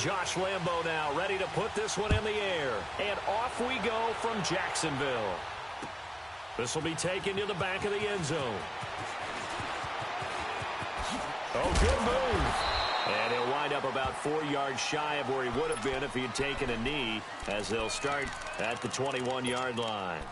Josh Lambo now ready to put this one in the air. And off we go from Jacksonville. This will be taken to the back of the end zone. Oh, good move. And he'll wind up about 4 yards shy of where he would have been if he had taken a knee, as they'll start at the 21-yard line.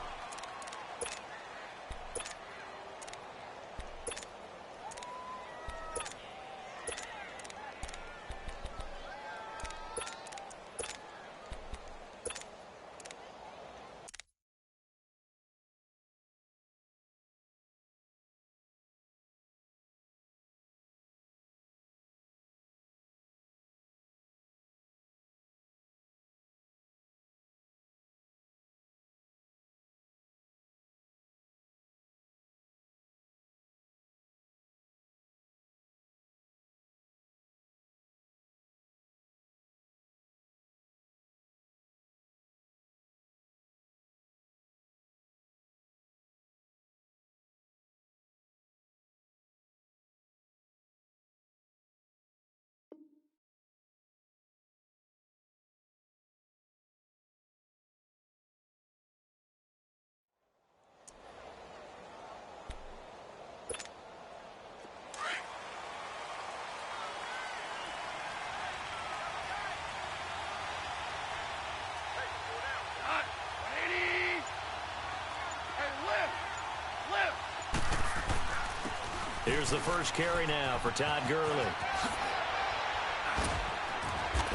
Here's the first carry now for Todd Gurley.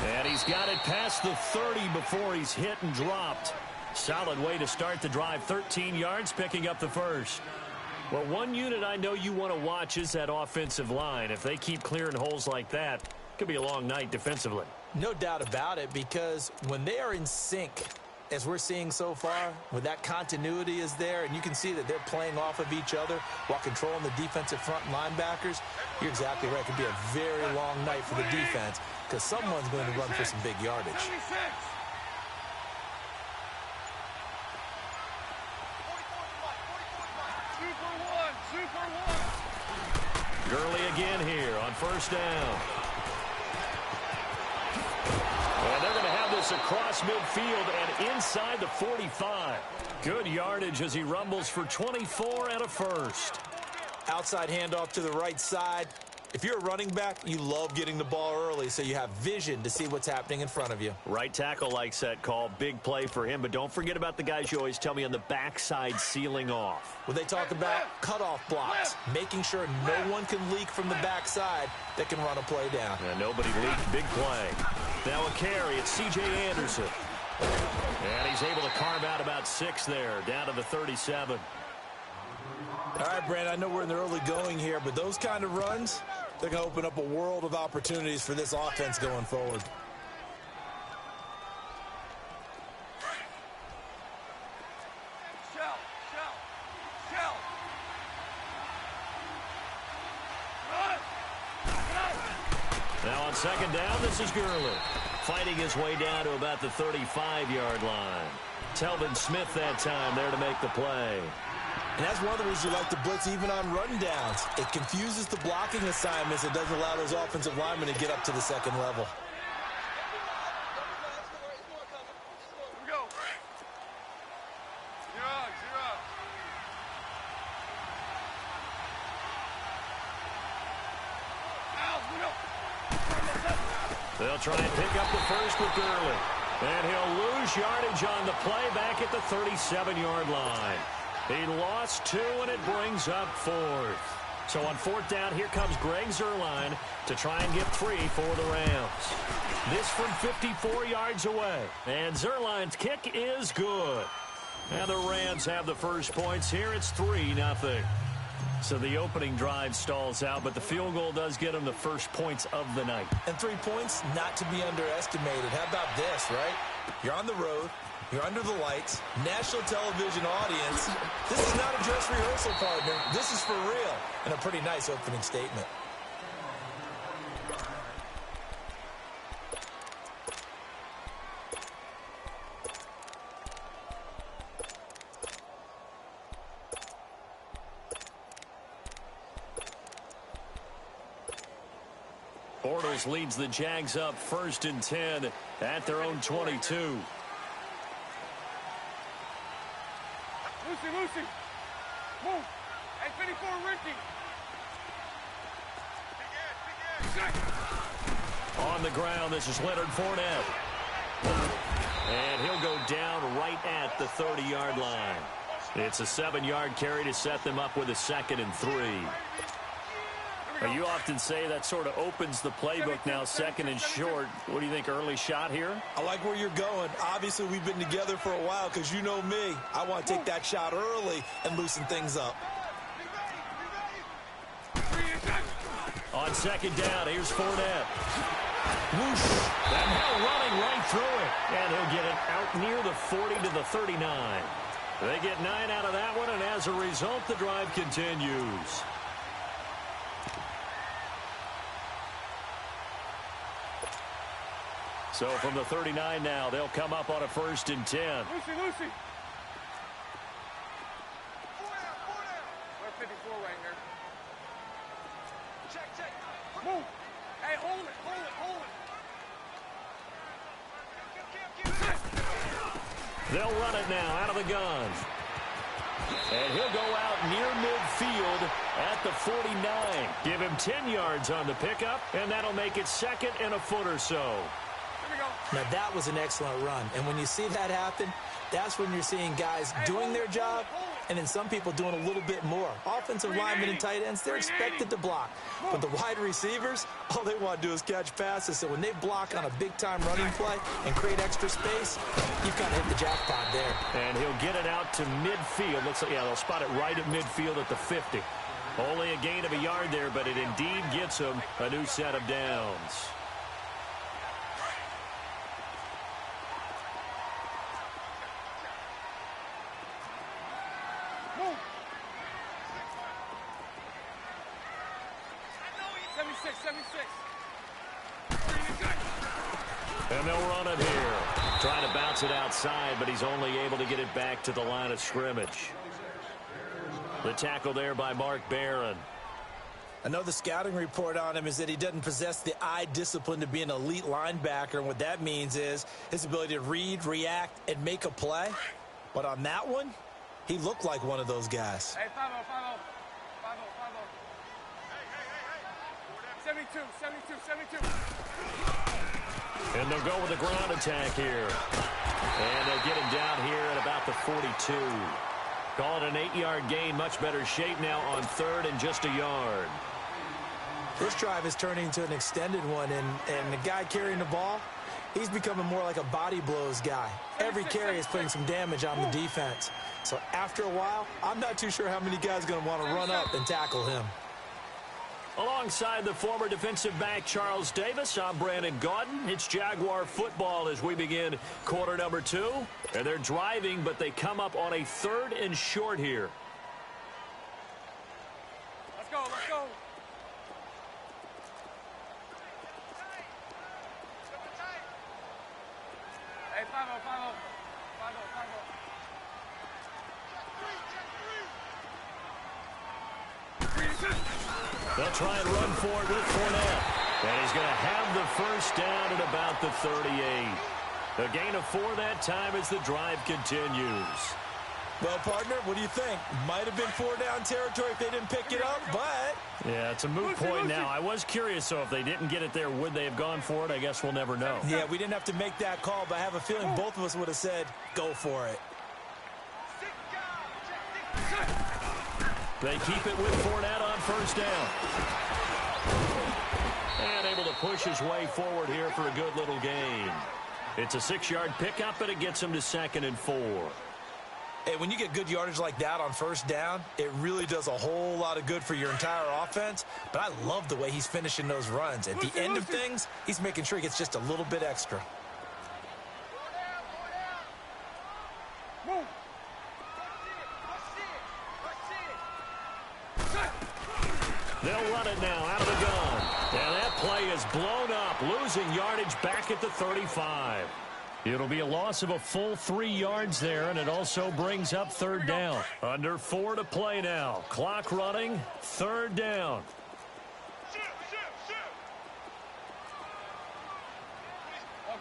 And he's got it past the 30 before he's hit and dropped. Solid way to start the drive. 13 yards, picking up the first. Well, one unit I know you want to watch is that offensive line. If they keep clearing holes like that, it could be a long night defensively. No doubt about it, because when they are in sync, as we're seeing so far, when that continuity is there, and you can see that they're playing off of each other while controlling the defensive front linebackers, you're exactly right. It could be a very long night for the defense because someone's going to run for some big yardage. Gurley again here on first down. And they're going to have this across midfield and inside the 45. Good yardage as he rumbles for 24 and a first. Outside handoff to the right side. If you're a running back, you love getting the ball early so you have vision to see what's happening in front of you. Right tackle likes that call. Big play for him. But don't forget about the guys you always tell me on the backside sealing off. When they talk about cutoff blocks, making sure no one can leak from the backside that can run a play down. And nobody leaked. Big play. Now a carry. It's C.J. Anderson. And he's able to carve out about 6 there, down to the 37. All right, Brandon, I know we're in the early going here, but those kind of runs, they're going to open up a world of opportunities for this offense going forward. Now on second down, this is Gurley. Fighting his way down to about the 35-yard line. Telvin Smith that time there to make the play. And that's one of the reasons you like to blitz even on run downs. It confuses the blocking assignments. It doesn't allow those offensive linemen to get up to the second level. They'll try and pick up the first with Gurley. And he'll lose yardage on the play back at the 37-yard line. He lost 2, and it brings up 4th. So on 4th down, here comes Greg Zuerlein to try and get 3 for the Rams. This from 54 yards away. And Zuerlein's kick is good. And the Rams have the first points here. It's 3-0. So the opening drive stalls out, but the field goal does get them the first points of the night. And 3 points not to be underestimated. How about this, right? You're on the road. You're under the lights. National television audience. This is not a dress rehearsal, partner. This is for real. And a pretty nice opening statement. Bortles leads the Jags up 1st and 10 at their own 22. Lucy. Move. Hey, 54, Ricky. On the ground, this is Leonard Fournette. And he'll go down right at the 30-yard line. It's a 7-yard carry to set them up with a 2nd and 3. You often say that sort of opens the playbook now, 2nd and short. What do you think, early shot here? I like where you're going. Obviously, we've been together for a while because you know me. I want to take that shot early and loosen things up. On 2nd down, here's Fournette. Whoosh. And now running right through it. And he'll get it out near the 40 to the 39. They get 9 out of that one, and as a result, the drive continues. So from the 39 now, they'll come up on a 1st and 10. Lucy. 154 right here. Check. Move. Hey, hold it. They'll run it now out of the gun. And he'll go out near midfield at the 49. Give him 10 yards on the pickup, and that'll make it 2nd and a foot or so. Now, that was an excellent run. And when you see that happen, that's when you're seeing guys doing their job and then some people doing a little bit more. Offensive linemen and tight ends, they're expected to block. But the wide receivers, all they want to do is catch passes. So when they block on a big-time running play and create extra space, you've kind of hit the jackpot there. And he'll get it out to midfield. Looks like, yeah, they'll spot it right at midfield at the 50. Only a gain of a yard there, but it indeed gets them a new set of downs. And they'll run it here. Trying to bounce it outside, but he's only able to get it back to the line of scrimmage. The tackle there by Mark Barron. I know the scouting report on him is that he doesn't possess the eye discipline to be an elite linebacker. And what that means is his ability to read, react, and make a play. But on that one, he looked like one of those guys. Hey, 5-0. 72. And they'll go with a ground attack here. And they'll get him down here at about the 42. Call it an 8-yard gain. Much better shape now on 3rd and just a yard. This drive is turning into an extended one, and the guy carrying the ball, he's becoming more like a body blows guy. Every carry is putting some damage on the defense. So after a while, I'm not too sure how many guys are going to want to run up and tackle him. Alongside the former defensive back Charles Davis, I'm Brandon Gaudin. It's Jaguar football as we begin quarter number 2. And they're driving, but they come up on a 3rd and short here. Let's go. Hey, 5-0. They'll try and run for it with Fournette. And he's going to have the first down at about the 38. A gain of 4 that time as the drive continues. Well, partner, what do you think? Might have been 4-down territory if they didn't pick it up, but... Yeah, it's a moot point now. I was curious, so if they didn't get it there, would they have gone for it? I guess we'll never know. Yeah, we didn't have to make that call, but I have a feeling both of us would have said, go for it. They keep it with Fournette on 1st down. And able to push his way forward here for a good little gain. It's a 6-yard pickup, and it gets him to 2nd and 4. Hey, when you get good yardage like that on 1st down, it really does a whole lot of good for your entire offense. But I love the way he's finishing those runs. At the end of things, he's making sure he gets just a little bit extra. Move. They'll run it now out of the gun. And that play is blown up, losing yardage back at the 35. It'll be a loss of a full 3 yards there, and it also brings up 3rd down. Under 4 to play now. Clock running, 3rd down.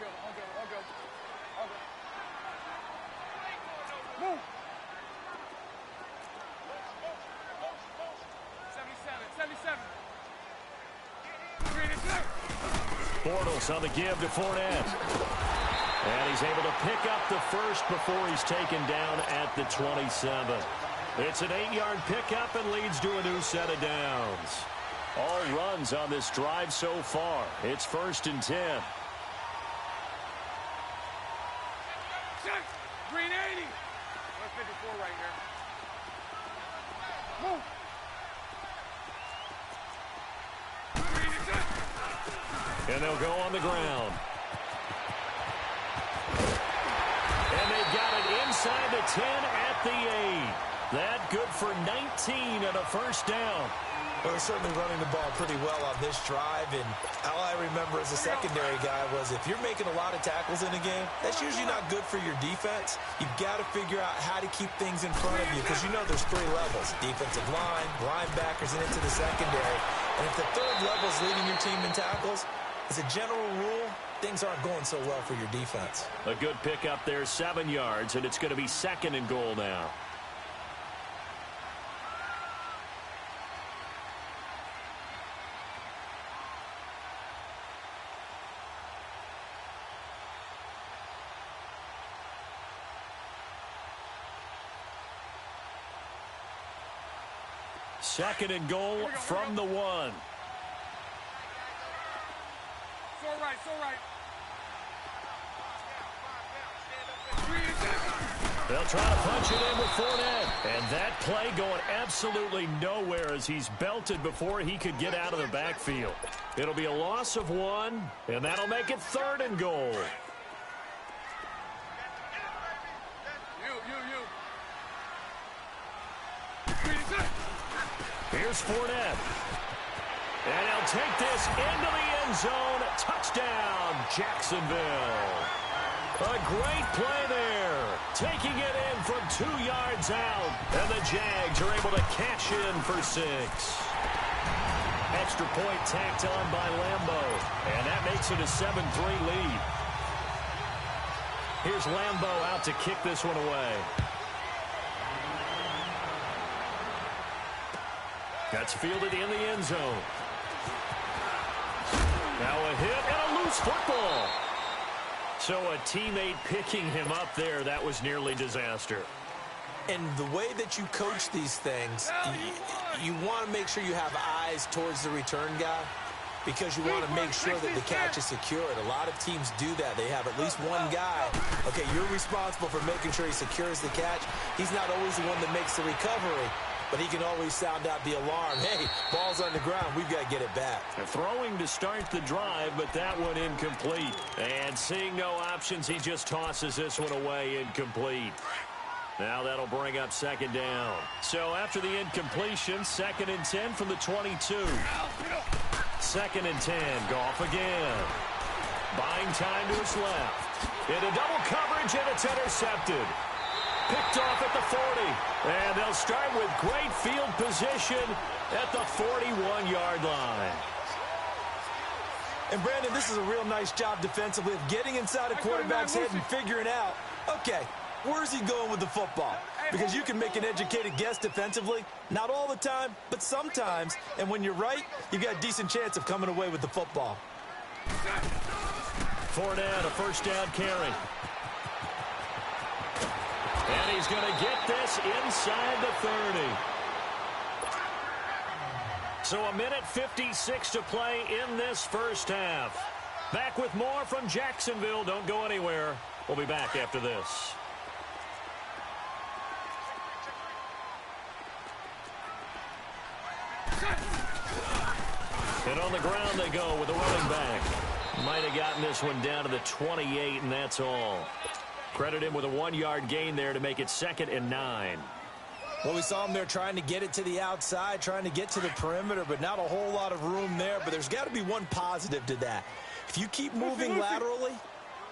good, all good, all good. All good. Move. 77. Bortles on the give to Fournette. And he's able to pick up the first before he's taken down at the 27. It's an 8-yard pickup and leads to a new set of downs. All runs on this drive so far. It's 1st and 10. Green 80. 154 right here. Move. And they'll go on the ground. And they've got it inside the 10 at the 8. That good for 19 and a first down. Well, they're certainly running the ball pretty well on this drive, and all I remember as a secondary guy was if you're making a lot of tackles in a game, that's usually not good for your defense. You've got to figure out how to keep things in front of you because you know there's 3 levels, defensive line, linebackers, and into the secondary. And if the 3rd level is leading your team in tackles, as a general rule, things aren't going so well for your defense. A good pickup there, 7 yards, and it's going to be 2nd and goal now. Second and goal from the 1. So right, so right. They'll try to punch it in with Fournette. And that play going absolutely nowhere as he's belted before he could get out of the backfield. It'll be a loss of 1, and that'll make it 3rd and goal. Here's Fournette. And he'll take this into the end zone. Touchdown, Jacksonville. A great play there. Taking it in from 2 yards out. And the Jags are able to cash in for 6. Extra point tacked on by Lambo. And that makes it a 7-3 lead. Here's Lambo out to kick this one away. That's fielded in the end zone. Now a hit and a loose football. So a teammate picking him up there, that was nearly disaster. And the way that you coach these things, you want to make sure you have eyes towards the return guy because you want to make sure that the catch is secured. A lot of teams do that. They have at least one guy. Okay, you're responsible for making sure he secures the catch. He's not always the one that makes the recovery, but he can always sound out the alarm. Hey, ball's on the ground. We've got to get it back. They're throwing to start the drive, but that one incomplete. And seeing no options, he just tosses this one away incomplete. Now that'll bring up 2nd down. So after the incompletion, 2nd and 10 from the 22. 2nd and 10. Goff again. Buying time to his left. Into double coverage, and it's intercepted. Picked off at the 40. And they'll start with great field position at the 41-yard line. And, Brandon, this is a real nice job defensively of getting inside a quarterback's head and figuring out, okay, where's he going with the football? Because you can make an educated guess defensively. Not all the time, but sometimes. And when you're right, you've got a decent chance of coming away with the football. Fournette, a first down carry. And he's going to get this inside the 30. So 1:56 to play in this first half. Back with more from Jacksonville. Don't go anywhere. We'll be back after this. And on the ground they go with the running back. Might have gotten this one down to the 28, and that's all. Credit him with a 1-yard gain there to make it 2nd and 9. Well, we saw him there trying to get it to the outside, trying to get to the perimeter, but not a whole lot of room there. But there's got to be one positive to that. If you keep moving laterally,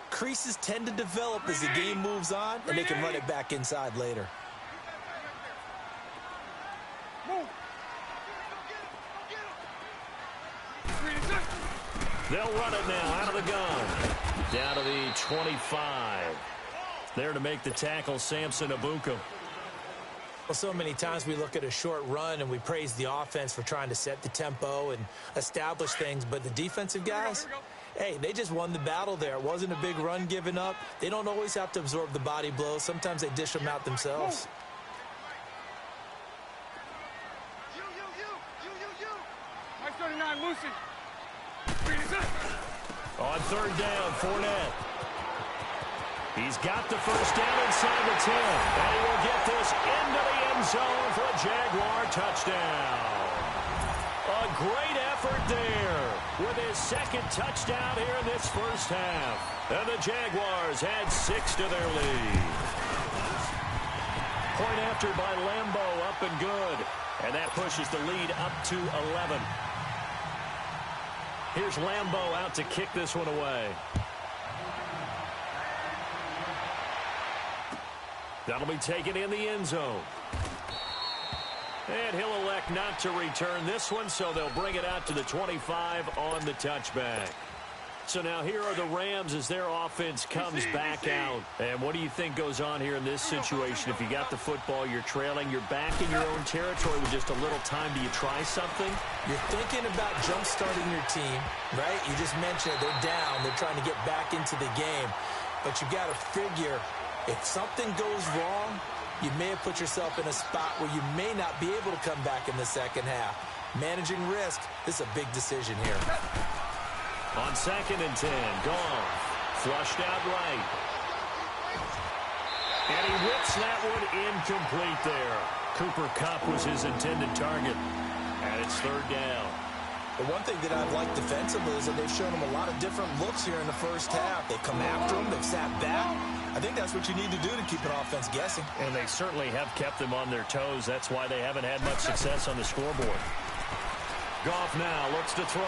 creases tend to develop as the game moves on, and they can run it back inside later. They'll run it now out of the gun. Down to the 25. There to make the tackle, Samson Ebukam. Well, so many times we look at a short run and we praise the offense for trying to set the tempo and establish things, but the defensive guys, hey, they just won the battle there. It wasn't a big run given up. They don't always have to absorb the body blows. Sometimes they dish them out themselves. Nice 39, Lucy. On third down, Fournette. He's got the first down inside the 10. And he will get this into the end zone for a Jaguar touchdown. A great effort there with his second touchdown here in this first half. And the Jaguars add 6 to their lead. Point after by Lambo, up and good. And that pushes the lead up to 11. Here's Lambo out to kick this one away. That'll be taken in the end zone. And he'll elect not to return this one, so they'll bring it out to the 25 on the touchback. So now here are the Rams as their offense comes back out. And what do you think goes on here in this situation? If you got the football, you're trailing, you're back in your own territory with just a little time. Do you try something? You're thinking about jump-starting your team, right? You just mentioned it. They're down. They're trying to get back into the game. But you got to figure, if something goes wrong, you may have put yourself in a spot where you may not be able to come back in the second half. Managing risk, this is a big decision here. On 2nd and 10, Goff, flushed out right. And he whips that one incomplete there. Cooper Kupp was his intended target. And it's third down. The one thing that I've liked defensively is that they've shown him a lot of different looks here in the first half. They come after him, they've sat back. I think that's what you need to do to keep an offense guessing. And they certainly have kept them on their toes. That's why they haven't had much success on the scoreboard. Goff now looks to throw.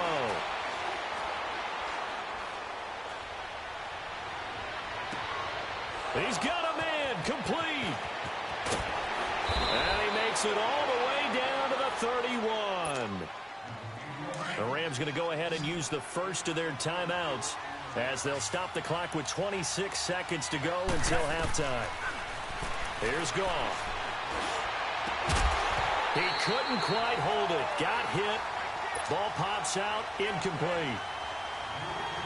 He's got a man complete. And he makes it all the way down to the 31. The Rams going to go ahead and use the first of their timeouts as they'll stop the clock with 26 seconds to go until halftime. Here's Goff. He couldn't quite hold it. Got hit. Ball pops out. Incomplete.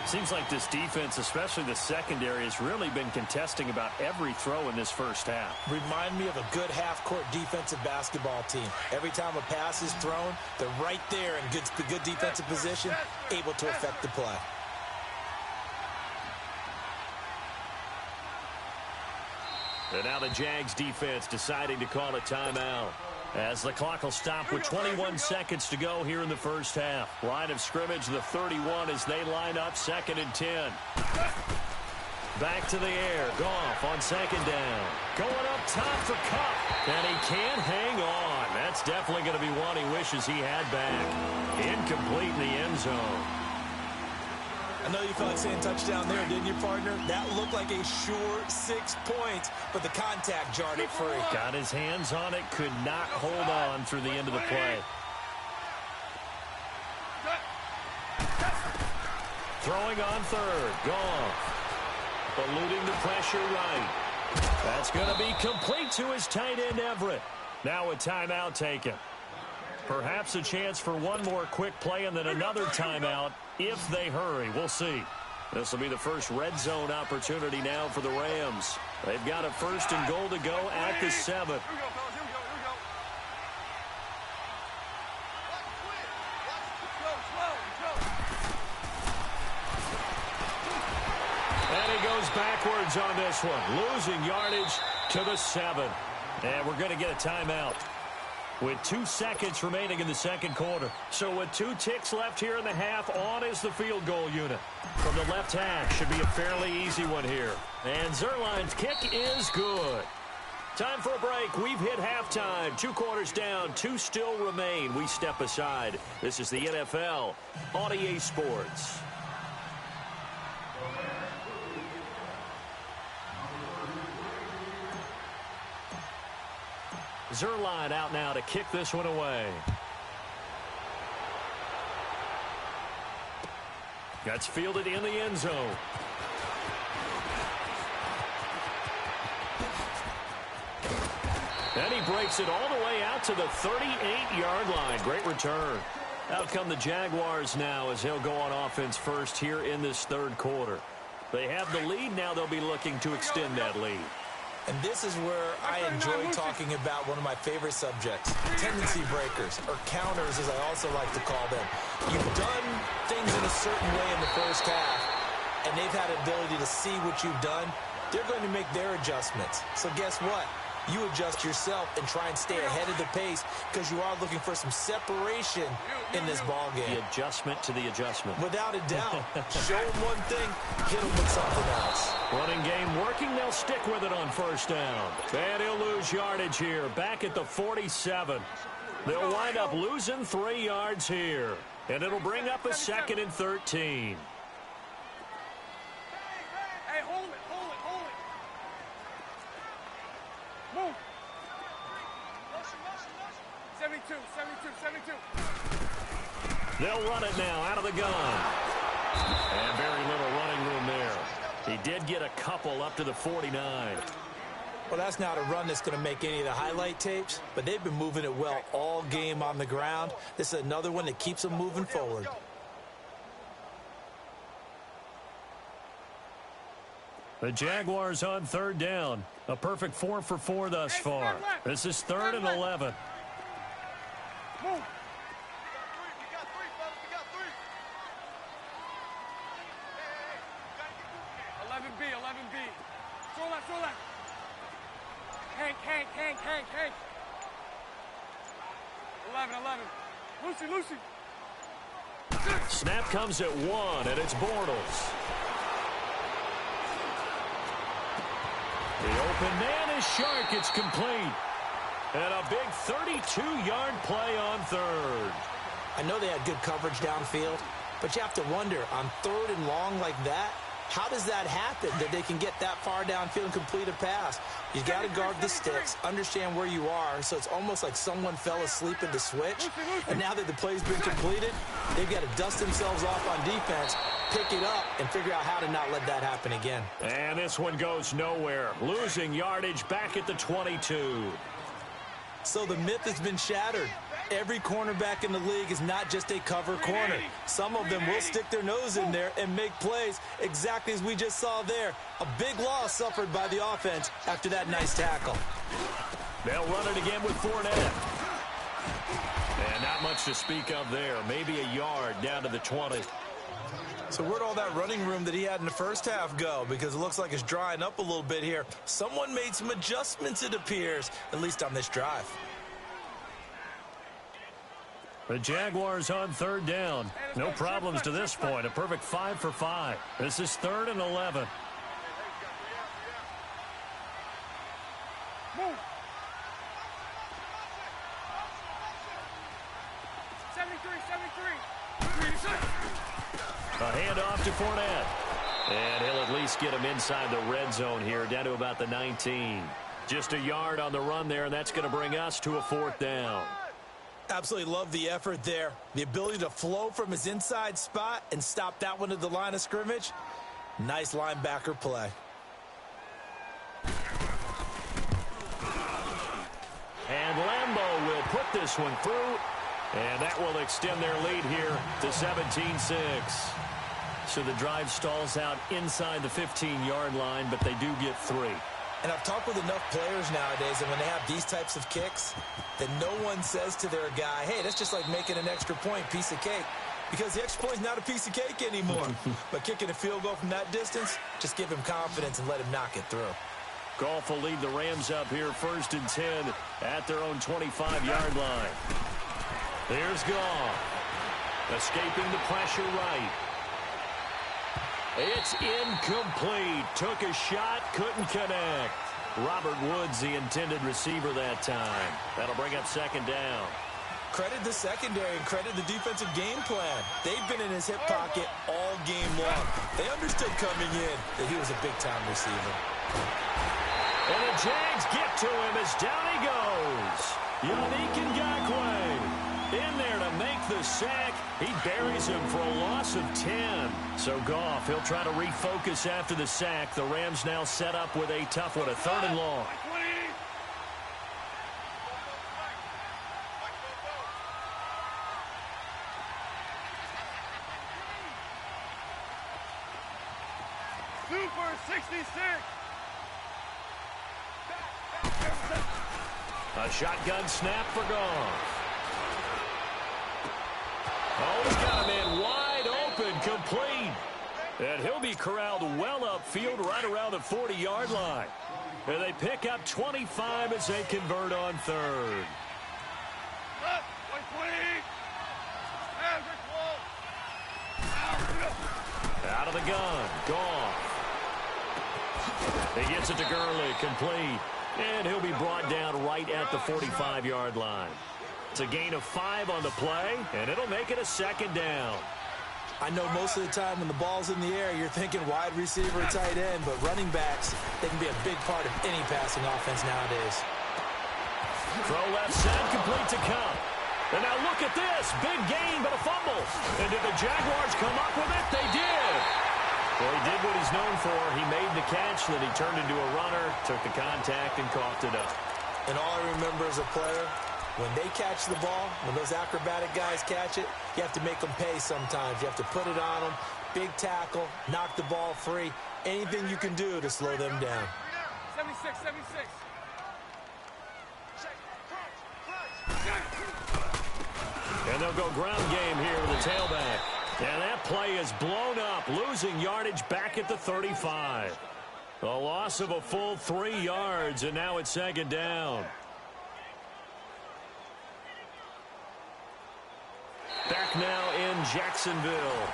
Seems like this defense, especially the secondary, has really been contesting about every throw in this first half. Remind me of a good half-court defensive basketball team. Every time a pass is thrown, they're right there in good defensive position, able to affect the play. And now the Jags defense deciding to call a timeout as the clock will stop with 21 seconds to go here in the first half. Line of scrimmage, the 31 as they line up 2nd and 10. Back to the air. Goff on 2nd down. Going up top for Kupp. And he can't hang on. That's definitely going to be one he wishes he had back. Incomplete in the end zone. I know you felt like saying touchdown there, didn't you, partner? That looked like a sure 6 points, but the contact jarred it free. Got his hands on it, could not hold on through the end of the play. Throwing on third, Goff. Eluding the pressure right. That's going to be complete to his tight end, Everett. Now a timeout taken. Perhaps a chance for one more quick play and then another timeout if they hurry. We'll see. This will be the first red zone opportunity now for the Rams. They've got a 1st and goal to go at the 7. And he goes backwards on this one, losing yardage to the 7. And we're going to get a timeout with 2 seconds remaining in the second quarter. So with 2 ticks left here in the half, on is the field goal unit. From the left hash, should be a fairly easy one here. And Zuerlein's kick is good. Time for a break. We've hit halftime. 2 quarters down, 2 still remain. We step aside. This is the NFL on EA Sports. Zuerlein out now to kick this one away. That's fielded in the end zone. breaks it all the way out to the 38-yard line. Great return. Out come the Jaguars now as he'll go on offense first here in this third quarter. They have the lead. Now they'll be looking to extend that lead. And this is where I enjoy talking about one of my favorite subjects, tendency breakers, or counters as I also like to call them. You've done things in a certain way in the first half, and they've had an ability to see what you've done. They're going to make their adjustments. So guess what? You adjust yourself and try and stay ahead of the pace because you are looking for some separation in this ball game. The adjustment to the adjustment. Without a doubt. Show them one thing, hit them with something else. Running game working. They'll stick with it on first down. And he'll lose yardage here. Back at the 47. They'll wind up losing 3 yards here. And it'll bring up a 2nd and 13. Hey, hold it. Move. 72. They'll run it now out of the gun. And very little running room there. He did get a couple up to the 49. Well, that's not a run that's going to make any of the highlight tapes, but they've been moving it well all game on the ground. This is another one that keeps them moving forward. The Jaguars on third down. A perfect 4 for 4 thus far. This is 3rd and 11. Move. 11B. Throw that. Hank. 11. Lucy. Snap comes at 1, and it's Bortles. The open man is Shark. It's complete. And a big 32-yard play on third. I know they had good coverage downfield, but you have to wonder, on 3rd and long like that, how does that happen, that they can get that far downfield and complete a pass? You got to guard the sticks, understand where you are, so it's almost like someone fell asleep in the switch, and now that the play's been completed, they've got to dust themselves off on defense, pick it up, and figure out how to not let that happen again. And this one goes nowhere, losing yardage back at the 22. So the myth has been shattered. Every cornerback in the league is not just a cover corner. Some of them will stick their nose in there and make plays exactly as we just saw there. A big loss suffered by the offense after that nice tackle. They'll run it again with Fournette. And not much to speak of there. Maybe a yard down to the 20. So where'd all that running room that he had in the first half go? Because it looks like it's drying up a little bit here. Someone made some adjustments, it appears, at least on this drive. The Jaguars on third down. No problems to this point. A perfect 5 for 5. This is 3rd and 11. Move. 73. A handoff to Fournette. And he'll at least get him inside the red zone here, down to about the 19. Just a yard on the run there, and that's going to bring us to a 4th down. Absolutely love the effort there. The ability to flow from his inside spot and stop that one at the line of scrimmage. Nice linebacker play. And Lambeau will put this one through. And that will extend their lead here to 17-6. So the drive stalls out inside the 15-yard line, but they do get 3. And I've talked with enough players nowadays, and when they have these types of kicks, that no one says to their guy, hey, that's just like making an extra point, piece of cake. Because the extra point is not a piece of cake anymore. But kicking a field goal from that distance, just give him confidence and let him knock it through. Goff will lead the Rams up here 1st and 10 at their own 25-yard line. Here's Goff. Escaping the pressure right. It's incomplete. Took a shot, couldn't connect. Robert Woods, the intended receiver that time. That'll bring up 2nd down. Credit the secondary and credit the defensive game plan. They've been in his hip pocket all game long. They understood coming in that he was a big-time receiver. And the Jags get to him as down he goes. Yannick Ngakoue in there to make the sack. He buries him for a loss of 10. So Goff, he'll try to refocus after the sack. The Rams now set up with a tough one, a 3rd and long. Super 66. A shotgun snap for Goff. Oh, he's got a man wide open, complete. And he'll be corralled well upfield right around the 40-yard line. And they pick up 25 as they convert on third. Out of the gun, Goff. He gets it to Gurley, complete. And he'll be brought down right at the 45-yard line. It's a gain of 5 on the play, and it'll make it a second down. I know most of the time when the ball's in the air, you're thinking wide receiver, tight end, but running backs, they can be a big part of any passing offense nowadays. Throw left side, complete to Cup. And now look at this. Big gain, but a fumble. And did the Jaguars come up with it? They did. Well, he did what he's known for. He made the catch, then he turned into a runner, took the contact, and coughed it up. And all I remember as a player, when they catch the ball, when those acrobatic guys catch it, you have to make them pay sometimes. You have to put it on them, big tackle, knock the ball free, anything you can do to slow them down. 76, 76. And they'll go ground game here with the tailback. And that play is blown up, losing yardage back at the 35. A loss of a full 3 yards, and now it's second down. Back now in Jacksonville.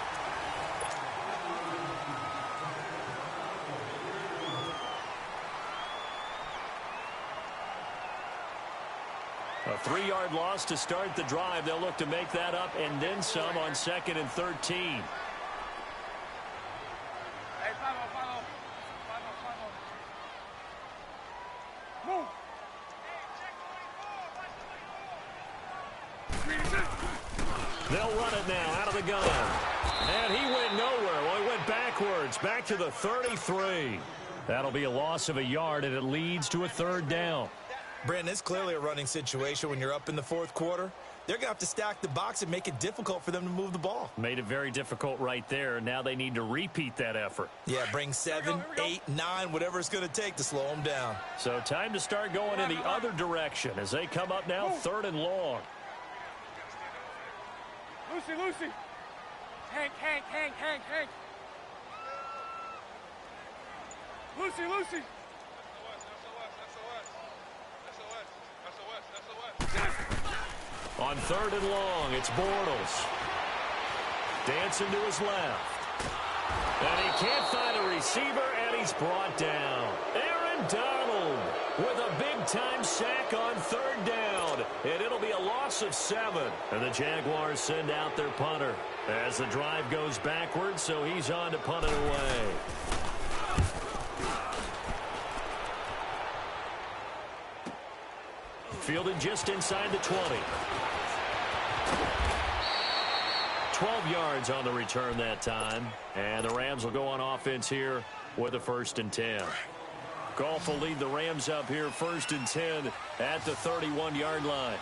A 3-yard loss to start the drive. They'll look to make that up and then some on 2nd and 13. Hey, 5-0, 5-0. Move. They'll run it now out of the gun. And he went nowhere. Well, he went backwards, back to the 33. That'll be a loss of a yard, and it leads to a 3rd down. Brandon, it's clearly a running situation when you're up in the 4th quarter. They're going to have to stack the box and make it difficult for them to move the ball. Made it very difficult right there. Now they need to repeat that effort. Yeah, bring 7, 8, 9, whatever it's going to take to slow them down. So time to start going in the other direction as they come up now 3rd and long. Lucy, Lucy. Hank, Hank, Hank, Hank, Hank. Lucy, Lucy. On 3rd and long, it's Bortles. Dancing to his left. And he can't find a receiver, and he's brought down. Aaron Donald with a big-time sack on 3rd down. And it'll be a loss of 7. And the Jaguars send out their punter as the drive goes backwards, so he's on to punt it away. Fielded just inside the 20. 12 yards on the return that time. And the Rams will go on offense here with a 1st and 10. Goff will lead the Rams up here 1st and 10 at the 31-yard line.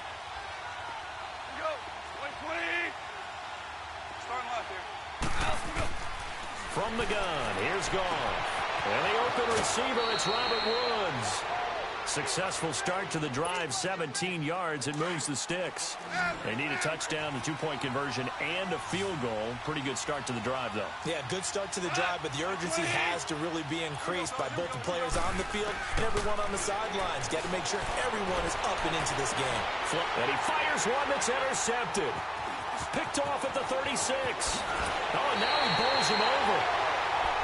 Go. 20. Starting left here. From the gun, here's Goff. And the open receiver, it's Robert Woods. Successful start to the drive, 17 yards, and moves the sticks. They need a touchdown, a 2-point conversion, and a field goal. Pretty good start to the drive, though. Yeah, good start to the drive, but the urgency has to really be increased by both the players on the field and everyone on the sidelines. Got to make sure everyone is up and into this game. And he fires one that's intercepted. Picked off at the 36. Oh, and now he bowls him over.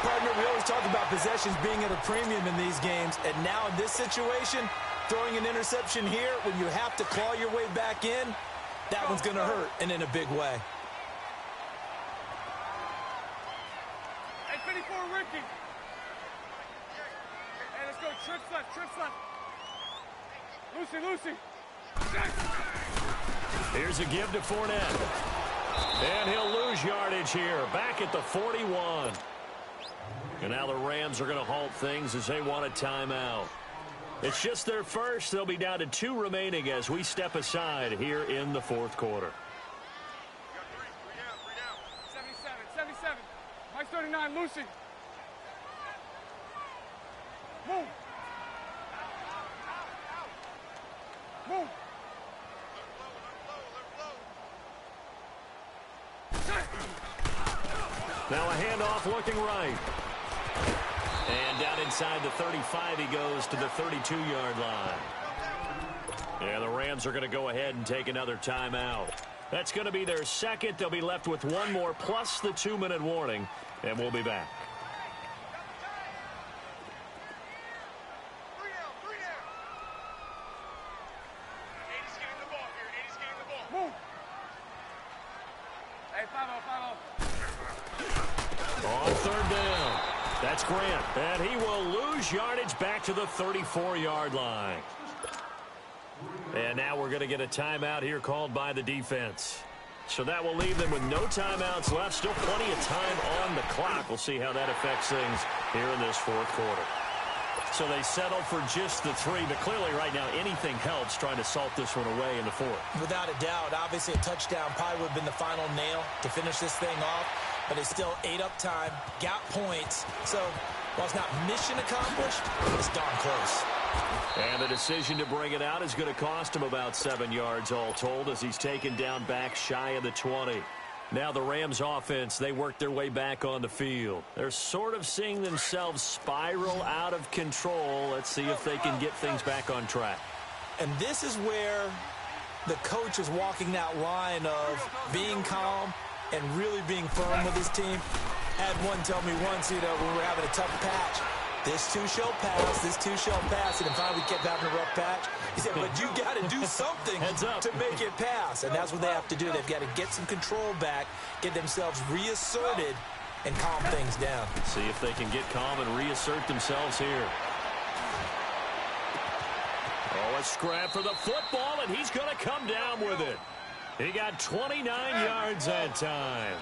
Partner, we always talk about possessions being at a premium in these games, and now in this situation, throwing an interception here when you have to claw your way back in, that one's going to hurt, and in a big way. Hey, 54, Ricky. Hey, let's go. Trips left, trips left. Lucy, Lucy. Here's a give to Fournette. And he'll lose yardage here, back at the 41. And now the Rams are going to halt things as they want a timeout. It's just their first. They'll be down to 2 remaining as we step aside here in the 4th quarter. 77, 77. Mike 39, Lucy. Move. Move. Now a handoff looking right. And down inside the 35 he goes to the 32-yard line. And the Rams are going to go ahead and take another timeout. That's going to be their second. They'll be left with one more plus the 2-minute warning. And we'll be back. Move. Hey, 5-0, 5-0. On third down. That's Grant. And he will lose yardage back to the 34-yard line. And now we're going to get a timeout here called by the defense. So that will leave them with no timeouts left. Still plenty of time on the clock. We'll see how that affects things here in this fourth quarter. So they settled for just the 3, but clearly right now anything helps trying to salt this one away in the fourth. Without a doubt, obviously a touchdown probably would have been the final nail to finish this thing off, but it's still ate up time, got points. So while it's not mission accomplished, it's darn close. And the decision to bring it out is going to cost him about 7 yards all told as he's taken down back shy of the 20. Now the Rams offense, they work their way back on the field. They're sort of seeing themselves spiral out of control. Let's see if they can get things back on track. And this is where the coach is walking that line of being calm and really being firm with his team. I had one tell me once, when we were having a tough patch, this too shall pass, this too shall pass, and then finally we kept having a rough patch. He said, but you got to do something to make it pass, and that's what they have to do. They've got to get some control back, get themselves reasserted, and calm things down. See if they can get calm and reassert themselves here. Oh, a scrap for the football, and he's going to come down with it. He got 29 yards that time.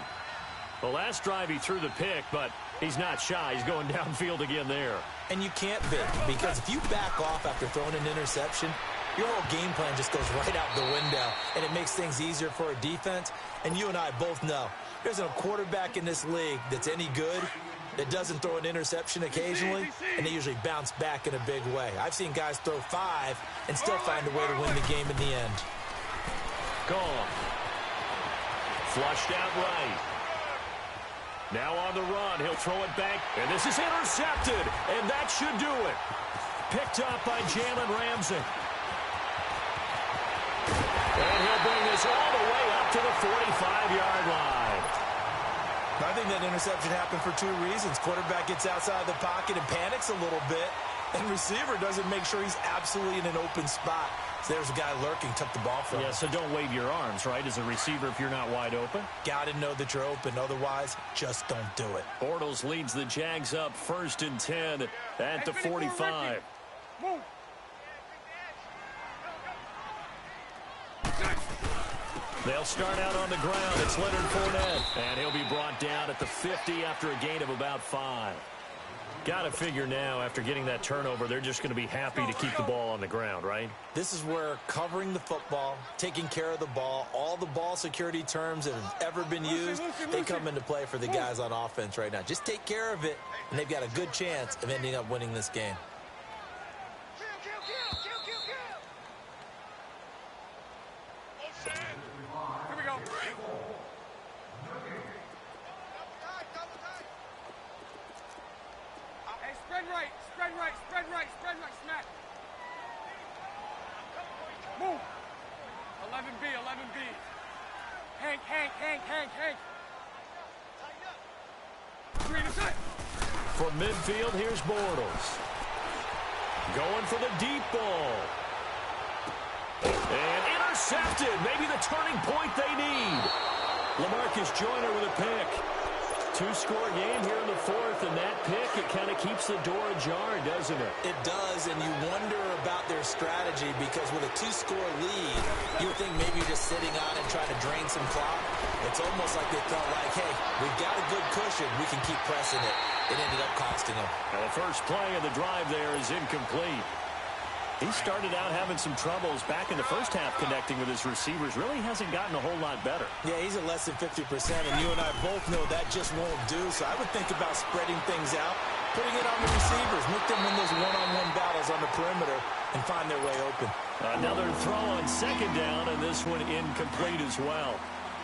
The last drive he threw the pick, but he's not shy. He's going downfield again there. And you can't be, because if you back off after throwing an interception, your whole game plan just goes right out the window, and it makes things easier for a defense. And you and I both know there's a quarterback in this league that's any good that doesn't throw an interception occasionally, and they usually bounce back in a big way. I've seen guys throw 5 and still find a way to win the game in the end. Gone. Flushed out right. Now on the run, he'll throw it back, and this is intercepted, and that should do it. Picked up by Jalen Ramsey. And he'll bring this all the way up to the 45-yard line. I think that interception happened for 2 reasons. Quarterback gets outside the pocket and panics a little bit, and receiver doesn't make sure he's absolutely in an open spot. So there's a guy lurking, took the ball from him. Yeah, so don't wave your arms, right, as a receiver if you're not wide open. Got to know that you're open. Otherwise, just don't do it. Bortles leads the Jags up 1st and 10 at the 45. Move. They'll start out on the ground. It's Leonard Fournette. And he'll be brought down at the 50 after a gain of about 5. Got to figure now, after getting that turnover, they're just going to be happy to keep the ball on the ground, right? This is where covering the football, taking care of the ball, all the ball security terms that have ever been used, they come into play for the guys on offense right now. Just take care of it, and they've got a good chance of ending up winning this game. Here we go. Hey, spread right, spread right, spread right, spread right, smack. Move. 11B, 11B. Hank. Three to set. From midfield, here's Bortles. Going for the deep ball. And intercepted. Maybe the turning point they need. LaMarcus Joyner with a pick. 2-score game here in the 4th, and that pick, it kind of keeps the door ajar, doesn't it? It does, and you wonder about their strategy because with a 2-score lead, you would think maybe you're just sitting on and trying to drain some clock. It's almost like they felt like, hey, we've got a good cushion. We can keep pressing it. It ended up costing them. Now the first play of the drive there is incomplete. He started out having some troubles back in the first half connecting with his receivers. Really hasn't gotten a whole lot better. Yeah, he's at less than 50%, and you and I both know that just won't do. So I would think about spreading things out, putting it on the receivers. Make them win those one-on-one battles on the perimeter and find their way open. Another throw on second down, and this one incomplete as well.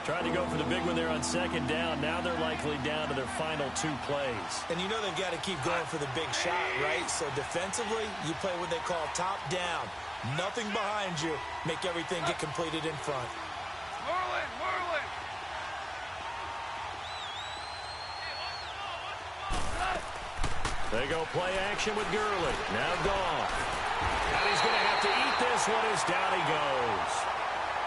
Trying to go for the big one there on second down. Now they're likely down to their final 2 plays. And you know they've got to keep going for the big shot, right? So defensively, you play what they call top down. Nothing behind you. Make everything get completed in front. Merlin, Merlin. They go play action with Gurley. Now Goff. And he's going to have to eat this one as down he goes.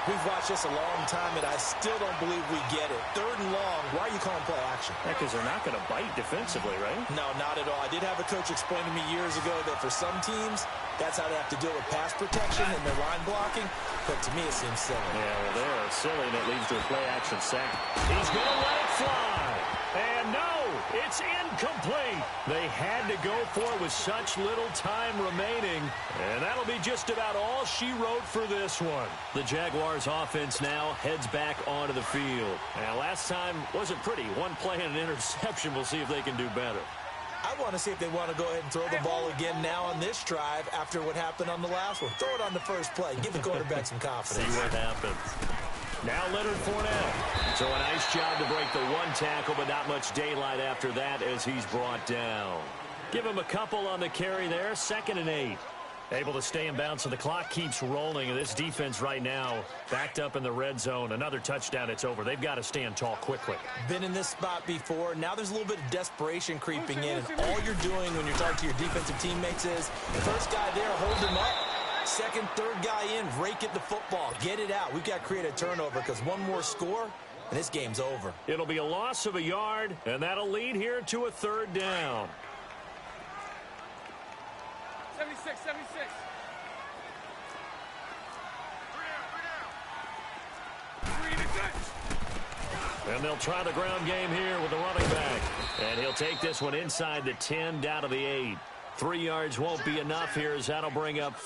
We've watched this a long time, and I still don't believe we get it. 3rd and long, why are you calling play action? Because they're not going to bite defensively, right? No, not at all. I did have a coach explain to me years ago that for some teams, that's how they have to deal with pass protection and their line blocking. But to me, it seems silly. Yeah, well, they're silly, and it leads to a play action sack. He's going to let it fly. And no, it's incomplete. They had to go for it with such little time remaining. And that'll be just about all she wrote for this one. The Jaguars offense now heads back onto the field. And last time wasn't pretty. 1 play and an interception. We'll see if they can do better. I want to see if they want to go ahead and throw the ball again now on this drive after what happened on the last one. Throw it on the first play. Give the quarterback some confidence. See what happens. Now Leonard Fournette. So a nice job to break the 1 tackle, but not much daylight after that as he's brought down. Give him a couple on the carry there. 2nd and 8. Able to stay in bounds, so the clock keeps rolling. And this defense right now backed up in the red zone. Another touchdown, it's over. They've got to stand tall quickly. Been in this spot before. Now there's a little bit of desperation creeping in. And all you're doing when you're talking to your defensive teammates is, first guy there, hold him up. 2nd, 3rd guy in, rake at the football. Get it out. We've got to create a turnover because one more score, and this game's over. It'll be a loss of a yard, and that'll lead here to a 3rd down. 76, 76. And they'll try the ground game here with the running back. And he'll take this one inside the 10, down to the 8. 3 yards won't be enough here as that'll bring up